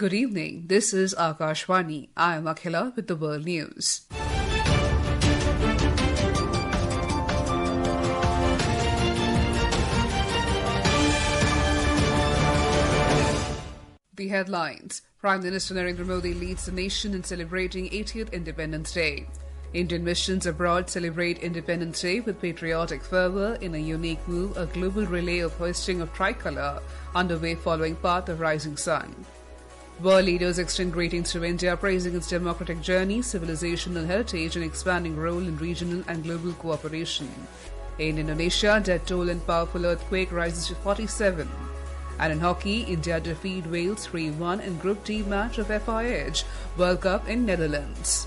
Good evening. This is Akashvani. I am Akhila with the World News. The headlines. Prime Minister Narendra Modi leads the nation in celebrating 80th Independence Day. Indian missions abroad celebrate Independence Day with patriotic fervour in a unique move, a global relay of hoisting of tricolour underway following Path of Rising Sun. World leaders extend greetings to India, praising its democratic journey, civilizational heritage and expanding role in regional and global cooperation. In Indonesia, death toll in powerful earthquake rises to 47. And in hockey, India defeat Wales 3-1 in Group D match of FIH World Cup in Netherlands.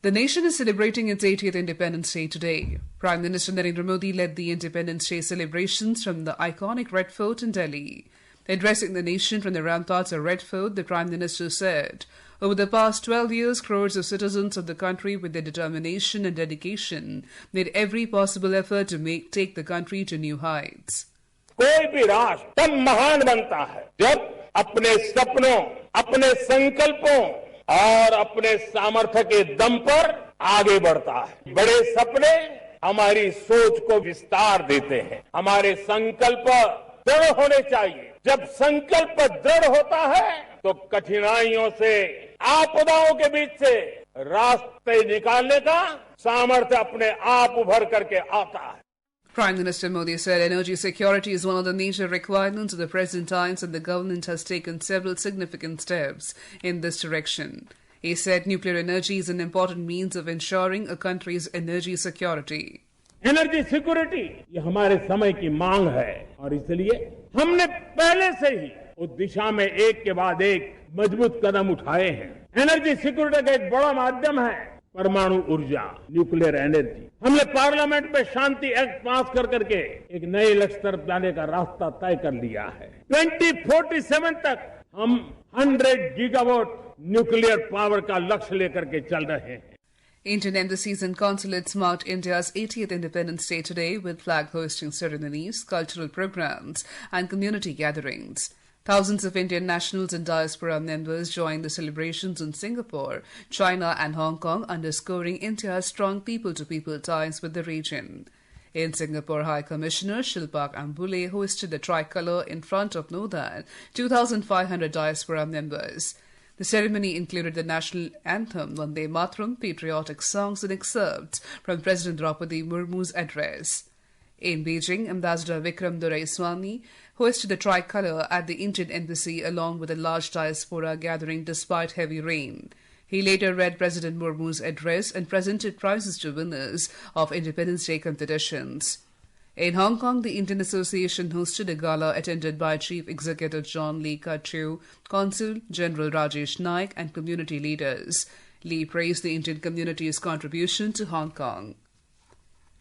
The nation is celebrating its 80th Independence Day today. Prime Minister Narendra Modi led the Independence Day celebrations from the iconic Red Fort in Delhi. Addressing the nation from the ramparts of Red Fort, the Prime Minister said, "Over the past 12 years, crores of citizens of the country with their determination and dedication made every possible effort to take the country to new heights." कोई भी राष्ट्र तब महान बनता है जब अपने सपनों, अपने संकल्पों और अपने सामर्थ्य के दम पर आगे बढ़ता है। बड़े सपने हमारी सोच को विस्तार देते हैं। हमारे संकल्प दृढ़ होने चाहिए। जब संकल्प दृढ़ होता है तो कठिनाइयों से, आपदाओं के बीच से रास्ते निकालने का सामर्थ्य अपने आप उभर करके आता है। Prime Minister Modi said energy security is one of the major requirements of the present times and the government has taken several significant steps in this direction. He said nuclear energy is an important means of ensuring a country's energy security. Energy security ये हमारे समय की मांग है और इसलिए हमने पहले से ही उस दिशा में एक के बाद एक मजबूत कदम उठाए हैं। एनर्जी सिक्योरिटी का एक बड़ा माध्यम है परमाणु ऊर्जा, न्यूक्लियर एनर्जी। हमने पार्लियामेंट में शांति एक्ट पास कर करके एक नए लक्ष्य तरफ जाने का रास्ता तय कर लिया है। 2047 तक हम 100 गीगावाट न्यूक्लियर पावर का लक्ष्य लेकर के चल रहे हैं। Indian embassies and consulates marked India's 80th Independence Day today with flag hosting ceremonies, cultural programs and community gatherings. Thousands of Indian nationals and diaspora members joined the celebrations in Singapore, China and Hong Kong, underscoring India's strong people-to-people ties with the region. In Singapore, High Commissioner Shilpak Ambule hosted the tricolour in front of more than 2,500 diaspora members. The ceremony included the national anthem, Vande Mataram, patriotic songs and excerpts from President Draupadi Murmu's address. In Beijing, Ambassador Vikram Doraiswamy hosted the tricolour at the Indian Embassy along with a large diaspora gathering despite heavy rain. He later read President Murmu's address and presented prizes to winners of Independence Day competitions. In Hong Kong, the Indian Association hosted a gala attended by Chief Executive John Lee Ka-chiu, Consul General Rajesh Naik and community leaders. Lee praised the Indian community's contribution to Hong Kong.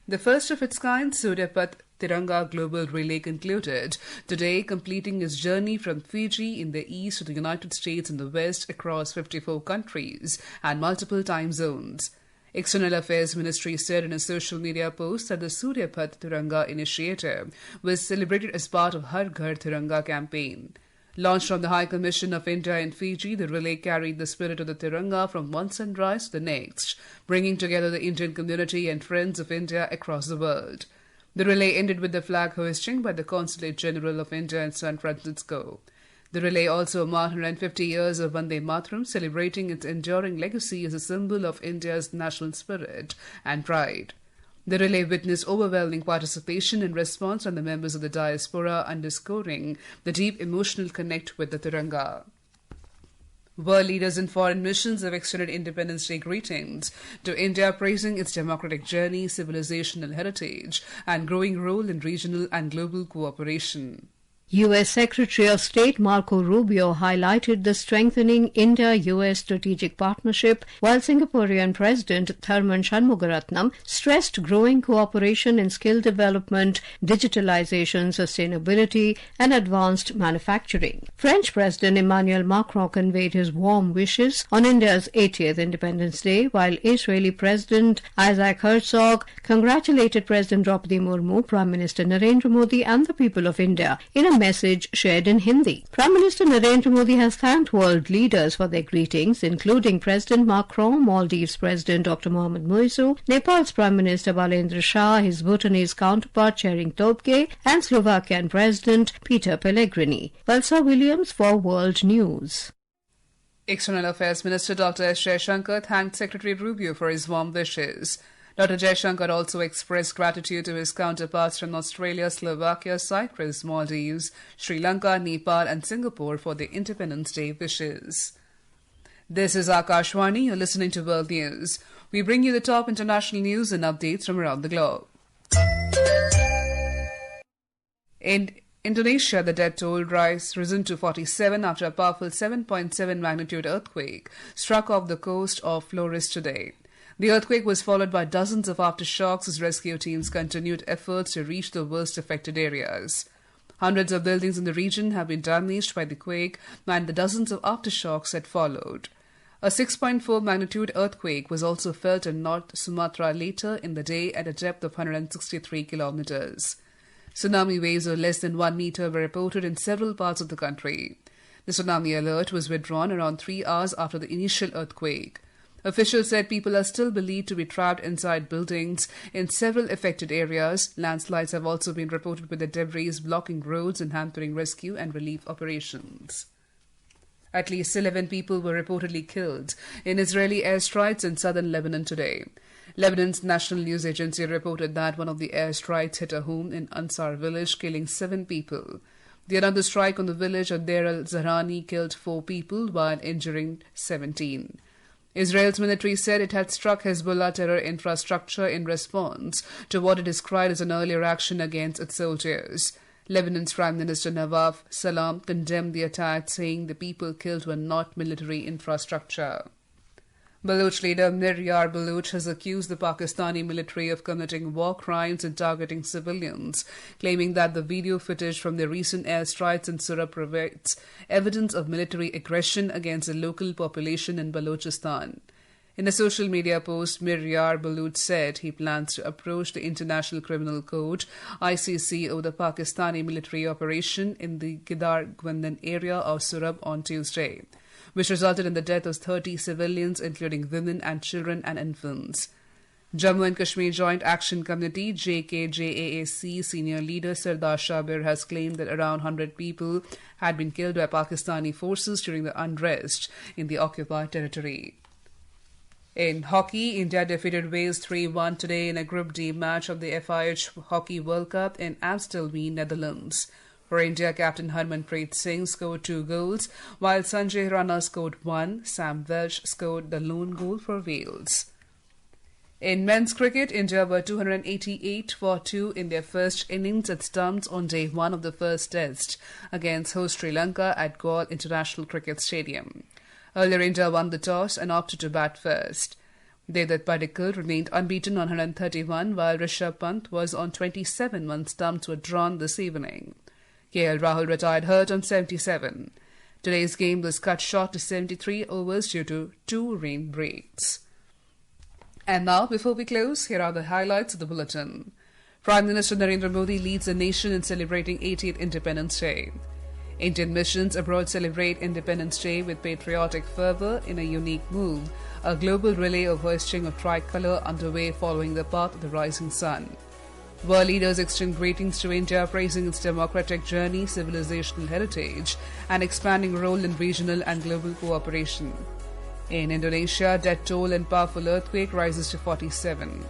The first of its kind Suryapat Tiranga Global Relay concluded today, completing its journey from Fiji in the east to the United States in the west across 54 countries and multiple time zones. External Affairs Ministry said in a social media post that the Suryapat Tiranga initiative was celebrated as part of Har Ghar Tiranga campaign. Launched from the High Commission of India in Fiji, the relay carried the spirit of the Tiranga from one sunrise to the next, bringing together the Indian community and friends of India across the world. The relay ended with the flag hoisting by the Consulate General of India in San Francisco. The relay also marked 150 years of Vande Mataram, celebrating its enduring legacy as a symbol of India's national spirit and pride. The relay witnessed overwhelming participation and response from the members of the diaspora, underscoring the deep emotional connect with the Tiranga. World leaders in foreign missions have extended Independence Day greetings to India, praising its democratic journey, civilizational heritage, and growing role in regional and global cooperation. U.S. Secretary of State Marco Rubio highlighted the strengthening India-U.S. strategic partnership, while Singaporean President Tharman Shanmugaratnam stressed growing cooperation in skill development, digitalization, sustainability and advanced manufacturing. French President Emmanuel Macron conveyed his warm wishes on India's 80th Independence Day, while Israeli President Isaac Herzog congratulated President Draupadi Murmu, Prime Minister Narendra Modi and the people of India in a message shared in Hindi. Prime Minister Narendra Modi has thanked world leaders for their greetings, including President Macron, Maldives President Dr. Mohamed Muizu, Nepal's Prime Minister Balendra Shah, his Bhutanese counterpart Tshering Tobgay, and Slovakian President Peter Pellegrini. Valsa Williams for World News. External Affairs Minister Dr. S. Jaishankar thanked Secretary Rubio for his warm wishes. Dr. Jaishankar also expressed gratitude to his counterparts from Australia, Slovakia, Cyprus, Maldives, Sri Lanka, Nepal and Singapore for their Independence Day wishes. This is Akashwani. You're listening to World News. We bring you the top international news and updates from around the globe. In Indonesia, the death toll risen to 47 after a powerful 7.7 magnitude earthquake struck off the coast of Flores today. The earthquake was followed by dozens of aftershocks as rescue teams continued efforts to reach the worst affected areas. Hundreds of buildings in the region have been damaged by the quake, and the dozens of aftershocks that followed. A 6.4 magnitude earthquake was also felt in North Sumatra later in the day at a depth of 163 kilometers. Tsunami waves of less than 1 meter were reported in several parts of the country. The tsunami alert was withdrawn around 3 hours after the initial earthquake. Officials said people are still believed to be trapped inside buildings in several affected areas. Landslides have also been reported with the debris blocking roads and hampering rescue and relief operations. At least 11 people were reportedly killed in Israeli airstrikes in southern Lebanon today. Lebanon's national news agency reported that one of the airstrikes hit a home in Ansar village, killing 7 people. The another strike on the village of Deir al-Zahrani killed 4 people while injuring 17. Israel's military said it had struck Hezbollah terror infrastructure in response to what it described as an earlier action against its soldiers. Lebanon's Prime Minister Nawaf Salam condemned the attack, saying the people killed were not military infrastructure. Baloch leader Mir Yar Baloch has accused the Pakistani military of committing war crimes and targeting civilians, claiming that the video footage from the recent airstrikes in Surab provides evidence of military aggression against the local population in Balochistan. In a social media post, Mir Yar Baloch said he plans to approach the International Criminal Court (ICC) over the Pakistani military operation in the Gidar Gwandan area of Surab on Tuesday, which resulted in the death of 30 civilians, including women and children and infants. Jammu and Kashmir Joint Action Committee JKJAAC senior leader Sardar Shabir has claimed that around 100 people had been killed by Pakistani forces during the unrest in the occupied territory. In hockey, India defeated Wales 3-1 today in a Group D match of the FIH Hockey World Cup in Amstelveen, Netherlands. For India, Captain Harmanpreet Singh scored 2 goals, while Sanjay Rana scored 1. Sam Welsh scored the lone goal for Wales. In men's cricket, India were 288 for 2 in their first innings at stumps on day 1 of the first test against host Sri Lanka at Galle International Cricket Stadium. Earlier, India won the toss and opted to bat first. Devdutt Padikkal remained unbeaten on 131, while Rishabh Pant was on 27 when stumps were drawn this evening. KL Rahul retired hurt on 77. Today's game was cut short to 73 overs due to 2 rain breaks. And now, before we close, here are the highlights of the bulletin. Prime Minister Narendra Modi leads the nation in celebrating 80th Independence Day. Indian missions abroad celebrate Independence Day with patriotic fervour in a unique move, a global relay of hoisting of tricolour underway following the path of the rising sun. World leaders extend greetings to India, praising its democratic journey, civilizational heritage, and expanding role in regional and global cooperation. In Indonesia, death toll and powerful earthquake rises to 47.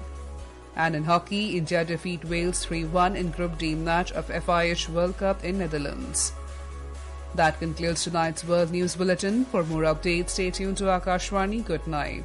And in hockey, India defeat Wales 3-1 in Group D match of FIH World Cup in Netherlands. That concludes tonight's World News Bulletin. For more updates, stay tuned to Akashwani. Good night.